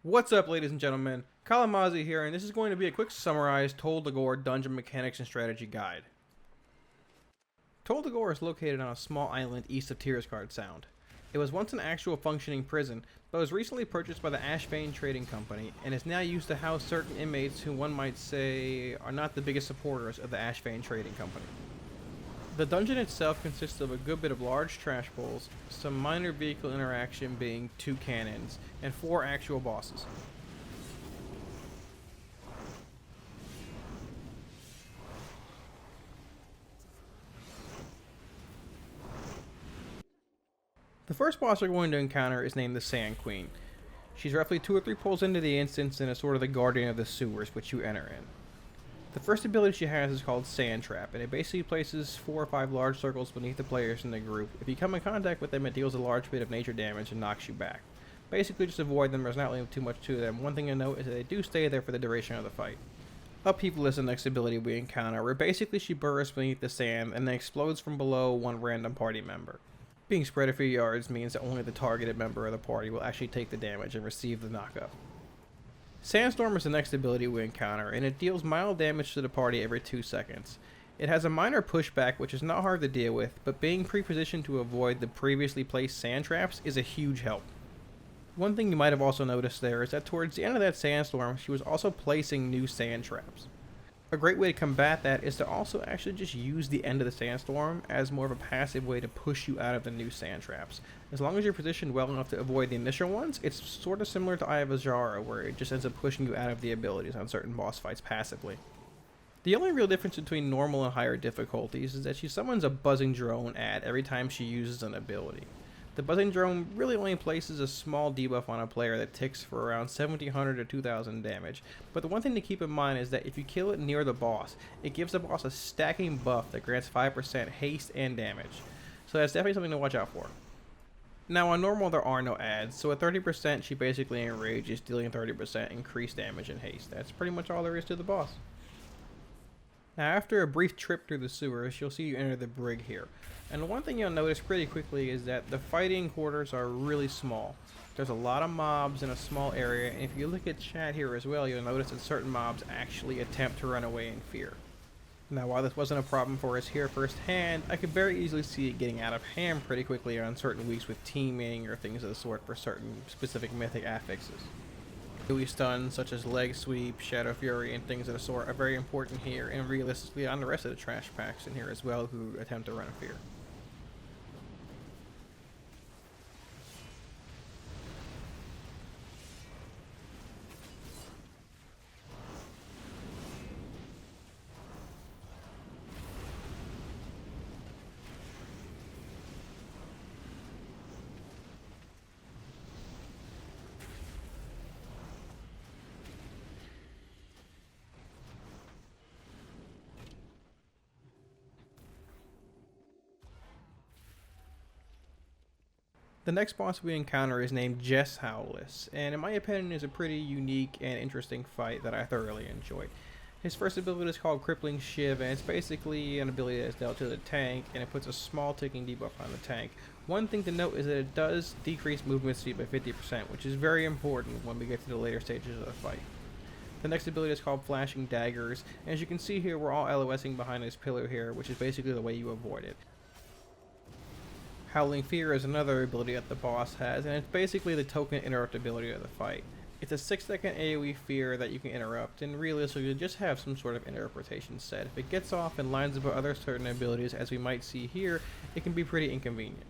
What's up, ladies and gentlemen? Kalamazi here, and this is going to be a quick summarized Tol Dagor dungeon mechanics and strategy guide. Tol Dagor is located on a small island east of Tirisgard Sound. It was once an actual functioning prison, but was recently purchased by the Ashbane Trading Company, and is now used to house certain inmates who one might say are not the biggest supporters of the Ashbane Trading Company. The dungeon itself consists of a good bit of large trash bowls, some minor vehicle interaction being 2 cannons, and 4 actual bosses. The first boss we're going to encounter is named the Sand Queen. She's roughly 2 or 3 pulls into the instance and is sort of the guardian of the sewers which you enter in. The first ability she has is called Sand Trap, and it basically places 4 or 5 large circles beneath the players in the group. If you come in contact with them, it deals a large bit of nature damage and knocks you back. Basically just avoid them, there's not really too much to them. One thing to note is that they do stay there for the duration of the fight. Upheaval is the next ability we encounter, where basically she burrows beneath the sand and then explodes from below one random party member. Being spread a few yards means that only the targeted member of the party will actually take the damage and receive the knockup. Sandstorm is the next ability we encounter, and it deals mild damage to the party every 2 seconds. It has a minor pushback which is not hard to deal with, but being pre-positioned to avoid the previously placed sand traps is a huge help. One thing you might have also noticed there is that towards the end of that sandstorm, she was also placing new sand traps. A great way to combat that is to also actually just use the end of the sandstorm as more of a passive way to push you out of the new sand traps. As long as you're positioned well enough to avoid the initial ones, it's sort of similar to Eye of Azara, where it just ends up pushing you out of the abilities on certain boss fights passively. The only real difference between normal and higher difficulties is that she summons a buzzing drone ad every time she uses an ability. The buzzing drone really only places a small debuff on a player that ticks for around 1700 to 2000 damage, but the one thing to keep in mind is that if you kill it near the boss, it gives the boss a stacking buff that grants 5% haste and damage, so that's definitely something to watch out for. Now on normal there are no ads, so at 30% she basically enrages, dealing 30% increased damage and haste. That's pretty much all there is to the boss. Now after a brief trip through the sewers, you'll see you enter the Brig here. And the one thing you'll notice pretty quickly is that the fighting quarters are really small. There's a lot of mobs in a small area, and if you look at chat here as well, you'll notice that certain mobs actually attempt to run away in fear. Now while this wasn't a problem for us here firsthand, I could very easily see it getting out of hand pretty quickly on certain weeks with teaming or things of the sort for certain specific mythic affixes. AoE stuns such as Leg Sweep, Shadow Fury, and things of the sort are very important here, and realistically on the rest of the trash packs in here as well who attempt to run in fear. The next boss we encounter is named Jess Hollis, and in my opinion is a pretty unique and interesting fight that I thoroughly enjoyed. His first ability is called Crippling Shiv, and it's basically an ability that's dealt to the tank, and it puts a small ticking debuff on the tank. One thing to note is that it does decrease movement speed by 50%, which is very important when we get to the later stages of the fight. The next ability is called Flashing Daggers, and as you can see here, we're all LOSing behind this pillar here, which is basically the way you avoid it. Howling Fear is another ability that the boss has, and it's basically the token interrupt ability of the fight. It's a 6-second AoE fear that you can interrupt, and realistically just have some sort of interpretation set. If it gets off and lines up with other certain abilities, as we might see here, it can be pretty inconvenient.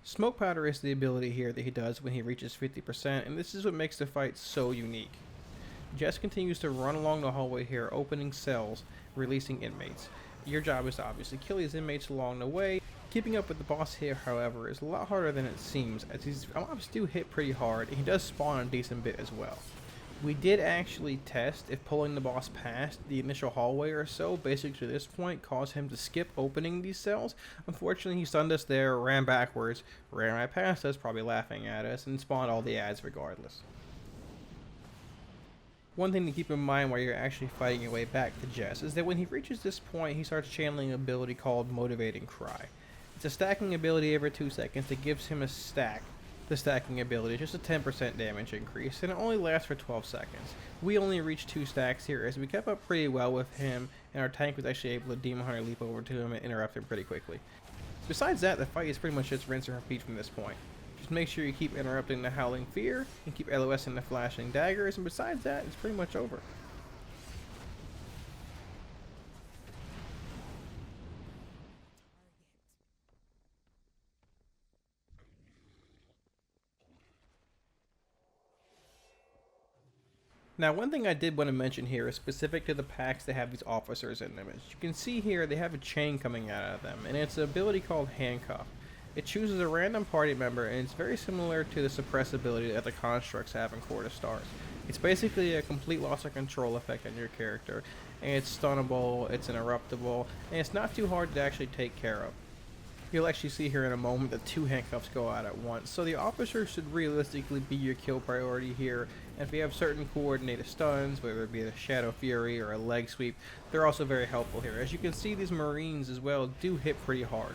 Smoke Powder is the ability here that he does when he reaches 50%, and this is what makes the fight so unique. Jess continues to run along the hallway here, opening cells, releasing inmates. Your job is to obviously kill these inmates along the way. Keeping up with the boss here, however, is a lot harder than it seems, as these mobs do hit pretty hard, and he does spawn a decent bit as well. We did actually test if pulling the boss past the initial hallway or so, basically to this point, caused him to skip opening these cells. Unfortunately, he stunned us there, ran backwards, ran right past us, probably laughing at us, and spawned all the ads regardless. One thing to keep in mind while you're actually fighting your way back to Jess is that when he reaches this point, he starts channeling an ability called Motivating Cry. It's a stacking ability every 2 seconds that gives him a stack The stacking ability is just a 10% damage increase, and it only lasts for 12 seconds. We only reached 2 stacks here as we kept up pretty well with him, and our tank was actually able to Demon Hunter leap over to him and interrupt him pretty quickly. Besides that, the fight is pretty much just rinse and repeat from this point. Just make sure you keep interrupting the Howling Fear, and keep LOSing the Flashing Daggers, and besides that, it's pretty much over. Now, one thing I did want to mention here is specific to the packs that have these officers in them. As you can see here, they have a chain coming out of them, and it's an ability called Handcuff. It chooses a random party member, and it's very similar to the suppress ability that the constructs have in Court of Stars. It's basically a complete loss of control effect on your character, and it's stunnable, it's interruptible, and it's not too hard to actually take care of. You'll actually see here in a moment that 2 handcuffs go out at once, so the officer should realistically be your kill priority here, and if you have certain coordinated stuns, whether it be a Shadow Fury or a leg sweep, they're also very helpful here. As you can see, these Marines as well do hit pretty hard.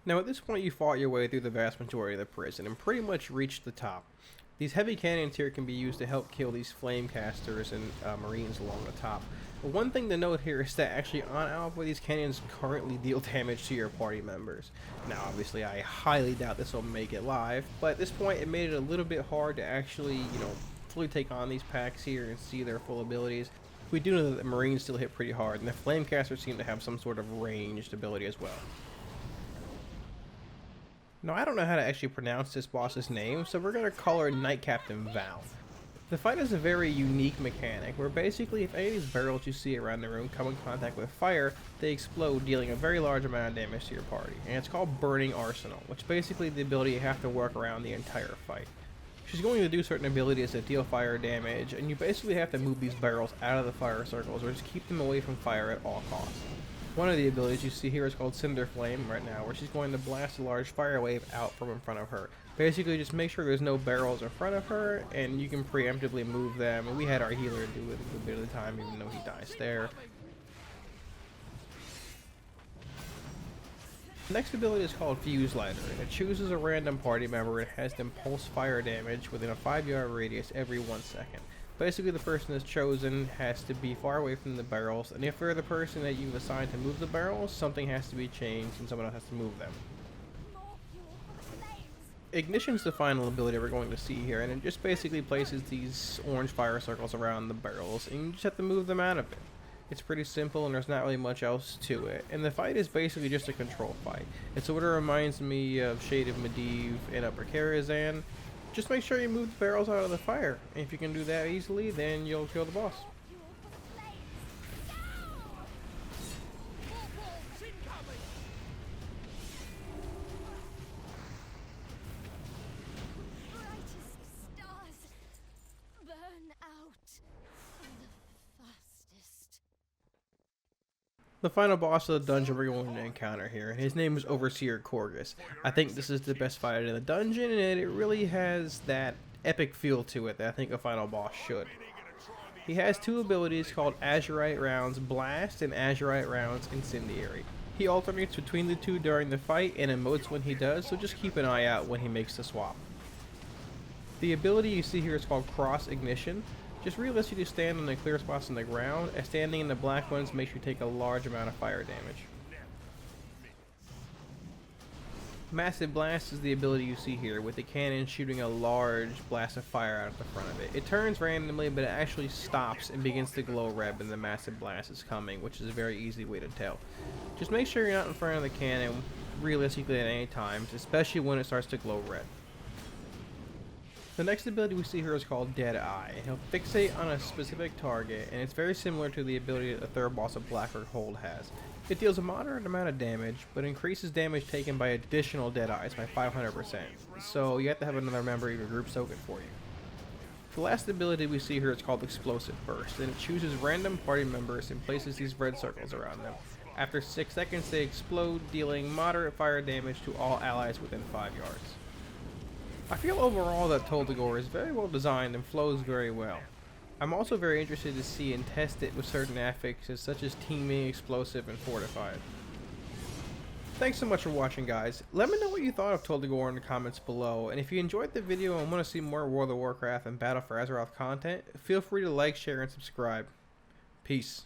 Now at this point you fought your way through the vast majority of the prison and pretty much reached the top. These heavy cannons here can be used to help kill these flame casters and marines along the top. But one thing to note here is that actually on Alpha these cannons currently deal damage to your party members. Now obviously I highly doubt this will make it live, but at this point it made it a little bit hard to actually, fully take on these packs here and see their full abilities. We do know that the marines still hit pretty hard, and the flame casters seem to have some sort of ranged ability as well. Now, I don't know how to actually pronounce this boss's name, so we're going to call her Knight Captain Val. The fight is a very unique mechanic, where basically if any of these barrels you see around the room come in contact with fire, they explode, dealing a very large amount of damage to your party. And it's called Burning Arsenal, which basically the ability you have to work around the entire fight. She's going to do certain abilities that deal fire damage, and you basically have to move these barrels out of the fire circles, or just keep them away from fire at all costs. One of the abilities you see here is called Cinder Flame right now, where she's going to blast a large fire wave out from in front of her. Basically just make sure there's no barrels in front of her, and you can preemptively move them. And we had our healer do it a good bit of the time, even though he dies there. The next ability is called Fuse Lighter, and it chooses a random party member and has them pulse fire damage within a 5-yard radius every 1 second. Basically, the person that's chosen has to be far away from the barrels, and if they're the person that you've assigned to move the barrels, something has to be changed and someone else has to move them. Ignition's the final ability we're going to see here, and it just basically places these orange fire circles around the barrels, and you just have to move them out of it. It's pretty simple, and there's not really much else to it, and the fight is basically just a control fight. It sort of reminds me of Shade of Medivh and Upper Karazhan. Just make sure you move the barrels out of the fire. If you can do that easily, then you'll kill the boss. The final boss of the dungeon we're going to encounter here, and his name is Overseer Korgus. I think this is the best fight in the dungeon, and it really has that epic feel to it that I think a final boss should. He has two abilities called Azurite Rounds Blast and Azurite Rounds Incendiary. He alternates between the two during the fight and emotes when he does, so just keep an eye out when he makes the swap. The ability you see here is called Cross Ignition. Just realistically you to stand on the clear spots on the ground, as standing in the black ones makes you take a large amount of fire damage. Massive Blast is the ability you see here, with the cannon shooting a large blast of fire out of the front of it. It turns randomly, but it actually stops and begins to glow red when the Massive Blast is coming, which is a very easy way to tell. Just make sure you're not in front of the cannon realistically at any times, especially when it starts to glow red. The next ability we see here is called Dead Eye. He'll fixate on a specific target, and it's very similar to the ability that the third boss of Blackroot Hold has. It deals a moderate amount of damage, but increases damage taken by additional Dead Eyes by 500%, so you have to have another member of your group soak it for you. The last ability we see here is called Explosive Burst, and it chooses random party members and places these red circles around them. After 6 seconds they explode, dealing moderate fire damage to all allies within 5 yards. I feel overall that Tol Dagor is very well designed and flows very well. I'm also very interested to see and test it with certain affixes such as Teaming, Explosive, and Fortified. Thanks so much for watching, guys. Let me know what you thought of Tol Dagor in the comments below, and if you enjoyed the video and want to see more World of Warcraft and Battle for Azeroth content, feel free to like, share, and subscribe. Peace.